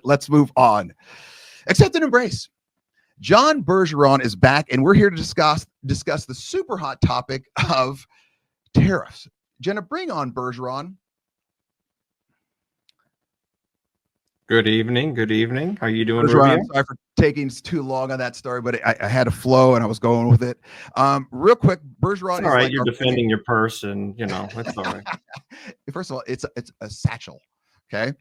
Let's move on. Accept and embrace. John Bergeron is back, and we're here to discuss the super hot topic of tariffs. Jenna, bring on Bergeron. Good evening. Good evening. How you doing, Bergeron, Rubio? I'm sorry for taking too long on that story, but I had a flow and I was going with it. Real quick, Bergeron It's all is right. like You're defending your purse, and that's all right. First of all, it's a satchel. Okay,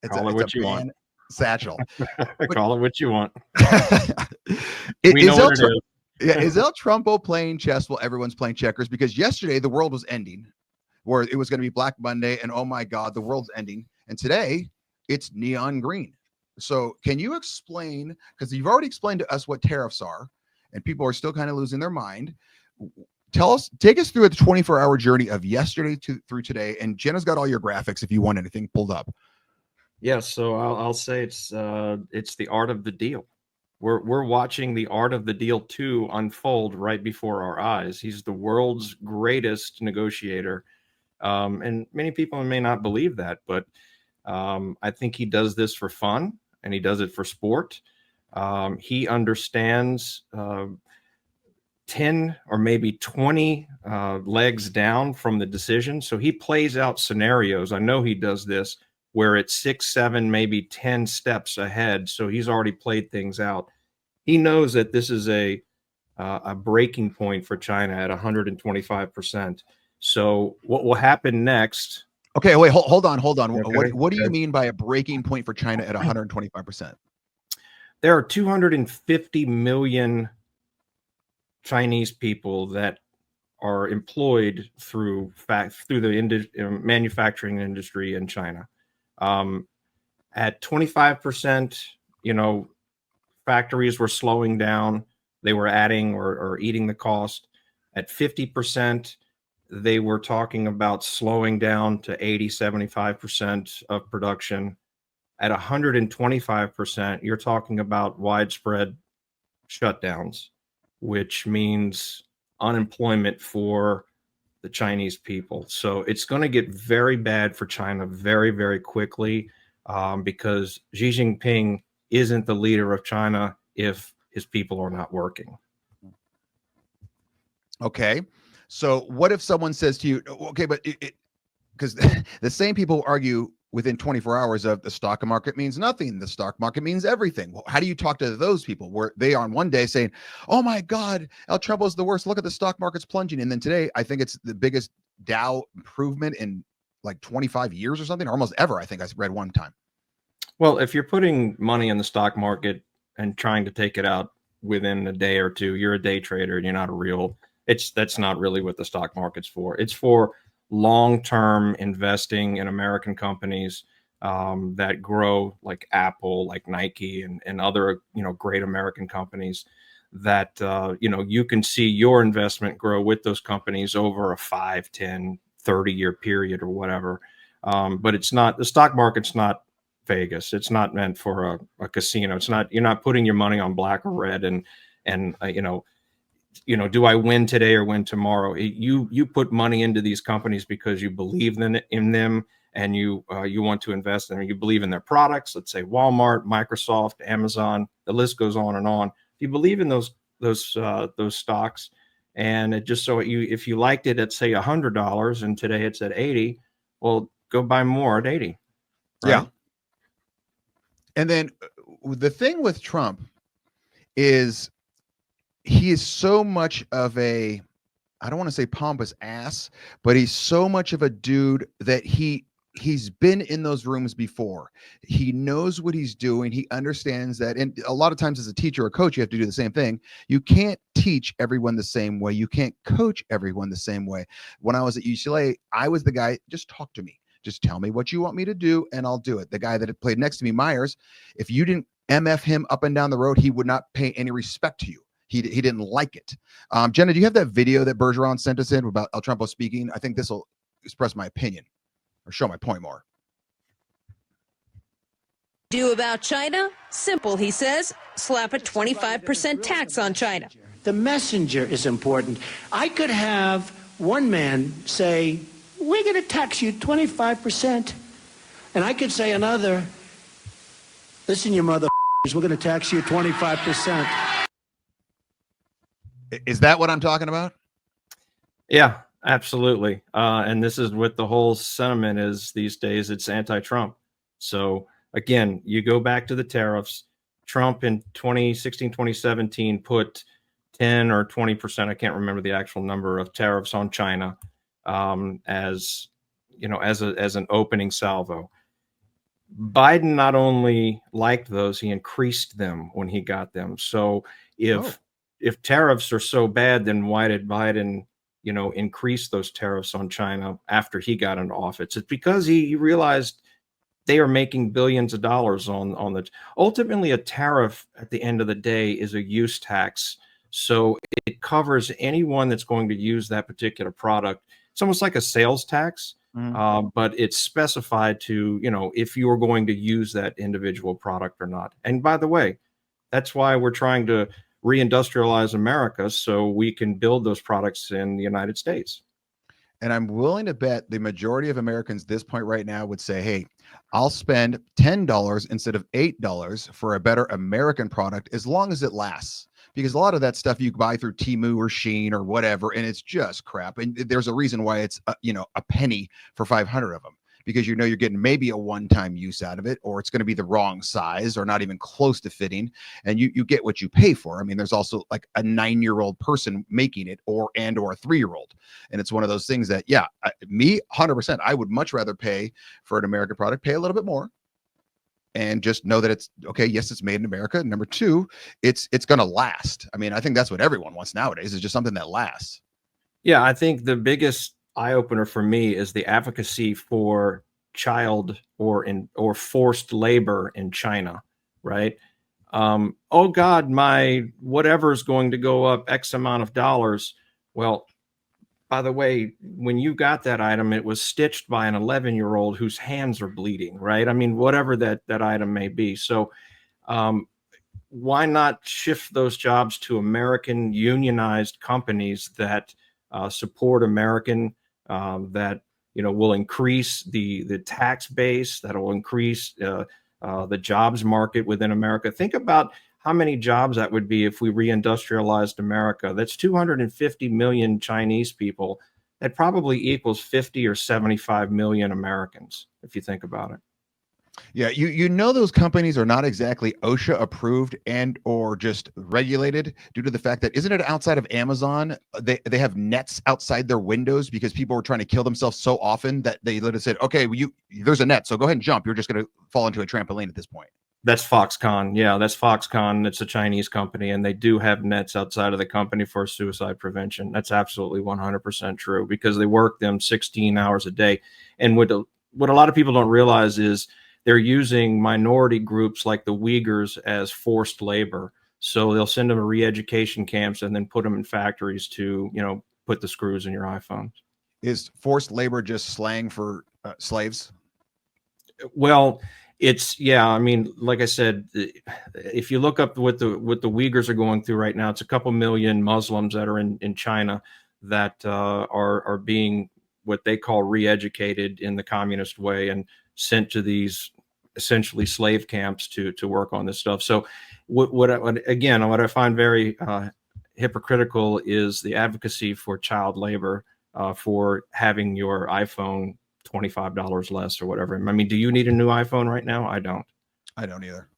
Call it what you want. Satchel. Call it what you want. We know what it is. Yeah, is El Trumpo playing chess while everyone's playing checkers? Because yesterday the world was ending, where it was going to be Black Monday, and oh my God, the world's ending. And today it's neon green. So can you explain, because you've already explained to us what tariffs are, and people are still kind of losing their mind. Take us through a 24-hour journey of yesterday through today. And Jenna's got all your graphics if you want anything pulled up. Yeah, so I'll say it's the art of the deal. We're watching the art of the deal 2 unfold right before our eyes. He's the world's greatest negotiator, and many people may not believe that, but I think he does this for fun and he does it for sport. He understands 10 or maybe 20 legs down from the decision, so he plays out scenarios. I know he does this where it's 6, 7, maybe 10 steps ahead. So he's already played things out. He knows that this is a breaking point for China at 125%. So what will happen next? Okay, wait, hold on. Okay. What do you mean by a breaking point for China at 125%? There are 250 million Chinese people that are employed through the manufacturing industry in China. At 25%, factories were slowing down. They were adding or eating the cost. At 50%, they were talking about slowing down to 80, 75% of production. At 125%, you're talking about widespread shutdowns, which means unemployment for the Chinese people. So it's going to get very bad for China very, very quickly, because Xi Jinping isn't the leader of China if his people are not working. Okay. So what if someone says to you, okay, but because the same people argue within 24 hours of the stock market means nothing. The stock market means everything. Well, how do you talk to those people where they are on one day saying, oh my God, El Trumpo is the worst. Look at the stock market's plunging. And then today, I think it's the biggest Dow improvement in like 25 years or something, or almost ever. I think I read one time. Well, if you're putting money in the stock market and trying to take it out within a day or two, you're a day trader and you're not a real, that's not really what the stock market's for. It's for long-term investing in American companies that grow, like Apple, like Nike, and other great American companies that you can see your investment grow with those companies over a 5, 10, 30-year period or whatever. But it's not, the stock market's not Vegas. It's not meant for a casino. It's not, you're not putting your money on black or red and do I win today or win tomorrow? You put money into these companies because you believe in them and you want to invest in them. You believe in their products. Let's say Walmart, Microsoft, Amazon. The list goes on and on. If you believe in those stocks, and it just if you liked it at say $100 and today it's at 80, well, go buy more at 80. Right? Yeah. And then the thing with Trump is, he is so much of a, I don't want to say pompous ass, but he's so much of a dude that he's been in those rooms before. He knows what he's doing. He understands that. And a lot of times as a teacher or coach, you have to do the same thing. You can't teach everyone the same way. You can't coach everyone the same way. When I was at UCLA, I was the guy, just talk to me. Just tell me what you want me to do and I'll do it. The guy that had played next to me, Myers, if you didn't MF him up and down the road, he would not pay any respect to you. He didn't like it. Jenna, do you have that video that Bergeron sent us in about El Trumpo speaking? I think this will express my opinion or show my point more. Do about China? Simple, he says. Slap a 25% tax on China. The messenger is important. I could have one man say, we're going to tax you 25%. And I could say another, Listen, you mother, we're going to tax you 25%. Is that what I'm talking about? Yeah, absolutely. And this is what the whole sentiment is these days. It's anti-Trump. So again, you go back to the tariffs. Trump in 2016, 2017 put 10 or 20%, I can't remember the actual number, of tariffs on China, as as an opening salvo. Biden not only liked those, he increased them when he got them. So if tariffs are so bad, then why did Biden, increase those tariffs on China after he got into office? It's because he realized they are making billions of dollars on the. Ultimately, a tariff at the end of the day is a use tax. So it covers anyone that's going to use that particular product. It's almost like a sales tax. But it's specified to, if you are going to use that individual product or not. And by the way, that's why we're trying to reindustrialize America so we can build those products in the United States. And I'm willing to bet the majority of Americans at this point right now would say, hey, I'll spend $10 instead of $8 for a better American product as long as it lasts. Because a lot of that stuff you buy through Temu or Shein or whatever, and it's just crap. And there's a reason why it's a penny for 500 of them, because you're getting maybe a one-time use out of it, or it's going to be the wrong size or not even close to fitting, and you get what you pay for. I mean, there's also like a 9-year-old person making it, or a 3-year-old, and it's one of those things that me 100%, I would much rather pay for an American product, pay a little bit more, and just know that it's okay. Yes, it's made in America. Number two, it's going to last. I mean, I think that's what everyone wants nowadays, is just something that lasts. Yeah, I think the biggest eye opener for me is the advocacy for child or forced labor in China, right? Oh God, my whatever is going to go up X amount of dollars. Well, by the way, when you got that item, it was stitched by an 11-year-old whose hands are bleeding, right? I mean, whatever that item may be. So why not shift those jobs to American unionized companies that support American, that will increase the tax base, that will increase the jobs market within America. Think about how many jobs that would be if we reindustrialized America. That's 250 million Chinese people. That probably equals 50 or 75 million Americans, if you think about it. Yeah, those companies are not exactly OSHA approved and or just regulated, due to the fact that, isn't it outside of Amazon, they have nets outside their windows because people were trying to kill themselves so often that they literally said, okay, well, there's a net, so go ahead and jump. You're just going to fall into a trampoline at this point. That's Foxconn. Yeah, that's Foxconn. It's a Chinese company, and they do have nets outside of the company for suicide prevention. That's absolutely 100% true, because they work them 16 hours a day. And what a lot of people don't realize is they're using minority groups like the Uyghurs as forced labor. So they'll send them to re-education camps and then put them in factories to, put the screws in your iPhones. Is forced labor just slang for slaves? Well, I mean, like I said, if you look up what the Uyghurs are going through right now, it's a couple million Muslims that are in China that are being what they call re-educated in the communist way and sent to these essentially slave camps to work on this stuff. So what I find very hypocritical is the advocacy for child labor, for having your iPhone $25 less or whatever. I mean, do you need a new iPhone right now? I don't either.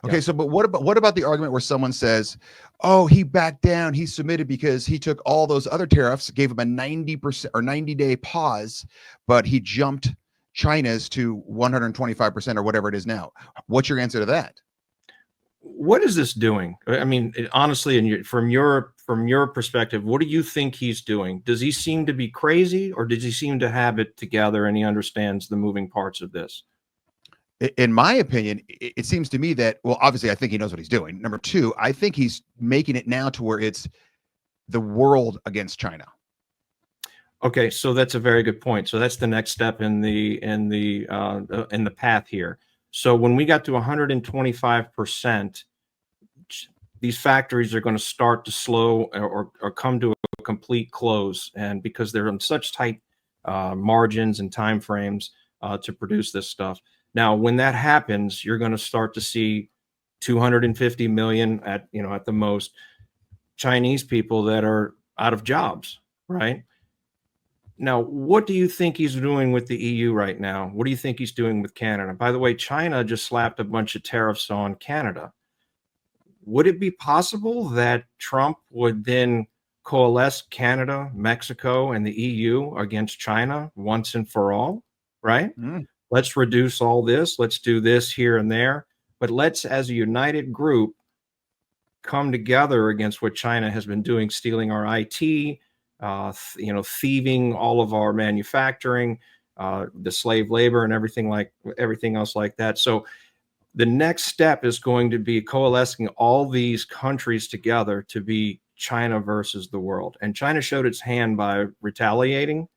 Okay, so but what about the argument where someone says, oh, he backed down, he submitted because he took all those other tariffs, gave him a 90% or 90-day pause, but he jumped China's to 125% or whatever it is now. What's your answer to that? What is this doing? I mean, honestly, and from your perspective, what do you think he's doing? Does he seem to be crazy, or does he seem to have it together and he understands the moving parts of this? In my opinion, it seems to me that, well, obviously, I think he knows what he's doing. Number two, I think he's making it now to where it's the world against China. Okay, so that's a very good point. So that's the next step in the path here. So when we got to 125%, these factories are going to start to slow or come to a complete close, and because they're on such tight margins and time frames to produce this stuff. Now, when that happens, you're going to start to see 250 million at the most Chinese people that are out of jobs, right? Now, what do you think he's doing with the EU right now? What do you think he's doing with Canada? By the way, China just slapped a bunch of tariffs on Canada. Would it be possible that Trump would then coalesce Canada, Mexico, and the EU against China once and for all, right? Let's reduce all this. Let's do this here and there. But let's, as a united group, come together against what China has been doing, stealing our IT, thieving all of our manufacturing, the slave labor and everything else like that. So the next step is going to be coalescing all these countries together to be China versus the world. And China showed its hand by retaliating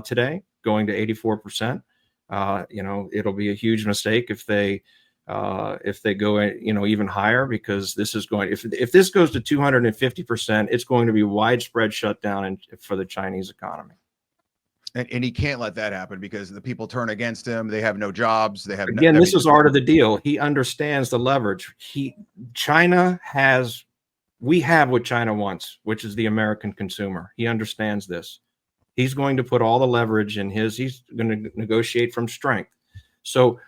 today, going to 84%. It'll be a huge mistake if they go even higher, because this is going, if this goes to 250%, it's going to be widespread shutdown for the Chinese economy. And he can't let that happen because the people turn against him. They have no jobs. They have Again, this is art of the deal. He understands the leverage. We have what China wants, which is the American consumer. He understands this. He's going to put all the leverage in he's going to negotiate from strength. So,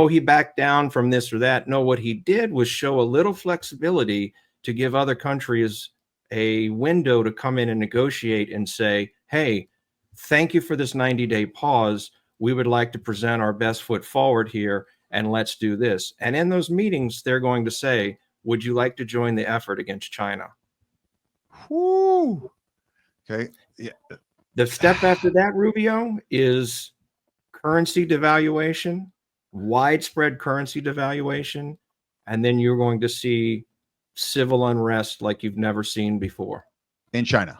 he backed down from this or that. No, what he did was show a little flexibility to give other countries a window to come in and negotiate and say, hey, thank you for this 90-day pause. We would like to present our best foot forward here, and let's do this. And in those meetings, they're going to say, would you like to join the effort against China? Whoo. Okay. Yeah. The step after that, Rubio, is currency devaluation, widespread currency devaluation, and then you're going to see civil unrest like you've never seen before. In China.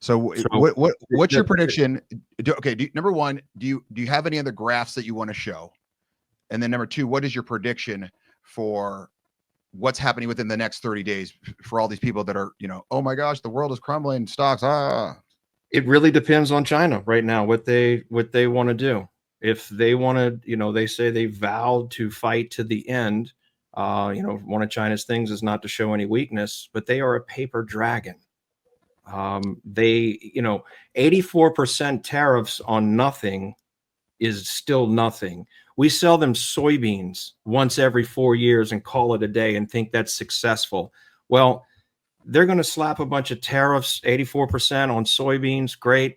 So what's your prediction? Number one, do you have any other graphs that you want to show? And then number two, what is your prediction for what's happening within the next 30 days for all these people that are, oh my gosh, the world is crumbling, stocks. It really depends on China right now, what they want to do. If they want to, they say they vowed to fight to the end. One of China's things is not to show any weakness, but they are a paper dragon. 84% tariffs on nothing is still nothing. We sell them soybeans once every 4 years and call it a day and think that's successful. Well, they're going to slap a bunch of tariffs, 84% on soybeans. Great.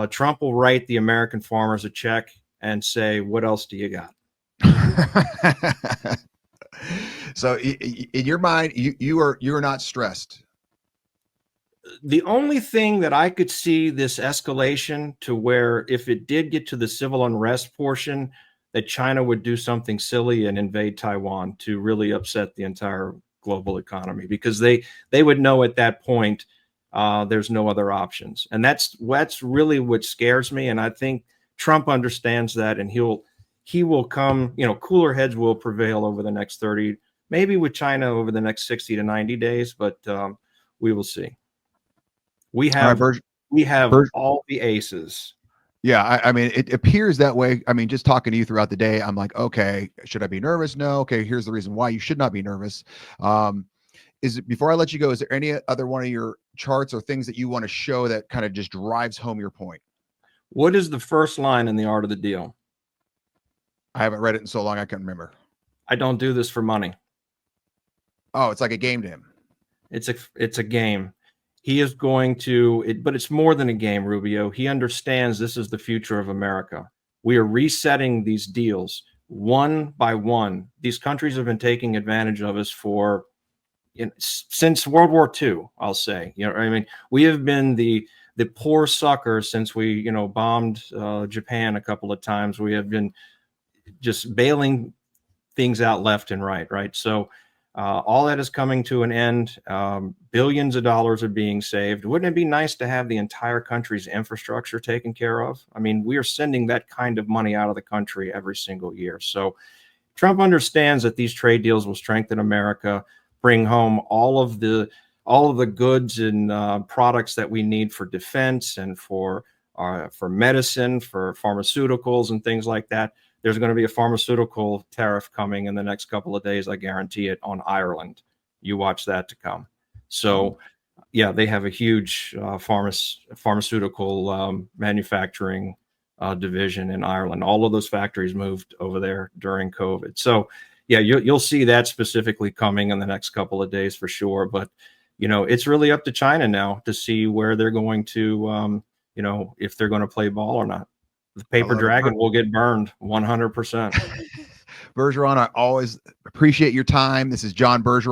Trump will write the American farmers a check and say, what else do you got? So in your mind, you're not stressed. The only thing that I could see this escalation to where if it did get to the civil unrest portion, that China would do something silly and invade Taiwan to really upset the entire global economy, because they would know at that point there's no other options. And that's really what scares me. And I think Trump understands that, and he will come, cooler heads will prevail over the next 30, maybe with China over the next 60 to 90 days, but we will see. We have all the aces. Yeah, I mean, it appears that way. I mean, just talking to you throughout the day, I'm like, okay, should I be nervous? No. Okay, here's the reason why you should not be nervous. Before I let you go, is there any other one of your charts or things that you want to show that kind of just drives home your point? What is the first line in The Art of the Deal? I haven't read it in so long I can't remember. I don't do this for money. Oh, it's like a game to him. It's a game. He is going to, but it's more than a game, Rubio. He understands this is the future of America. We are resetting these deals one by one. These countries have been taking advantage of us since World War II, I'll say. We have been the poor sucker since we, bombed Japan a couple of times. We have been just bailing things out left and right? So all that is coming to an end. Billions of dollars are being saved. Wouldn't it be nice to have the entire country's infrastructure taken care of? I mean, we are sending that kind of money out of the country every single year. So Trump understands that these trade deals will strengthen America, bring home all of the goods and products that we need for defense and for medicine, for pharmaceuticals and things like that. there's going to be a pharmaceutical tariff coming in the next couple of days. I guarantee it, on Ireland. You watch that to come. So, yeah, they have a huge pharmaceutical manufacturing division in Ireland. All of those factories moved over there during COVID. So, yeah, you'll see that specifically coming in the next couple of days for sure. But, it's really up to China now to see where they're going to, if they're going to play ball or not. The paper dragon will get burned 100%. Bergeron, I always appreciate your time. This is John Bergeron.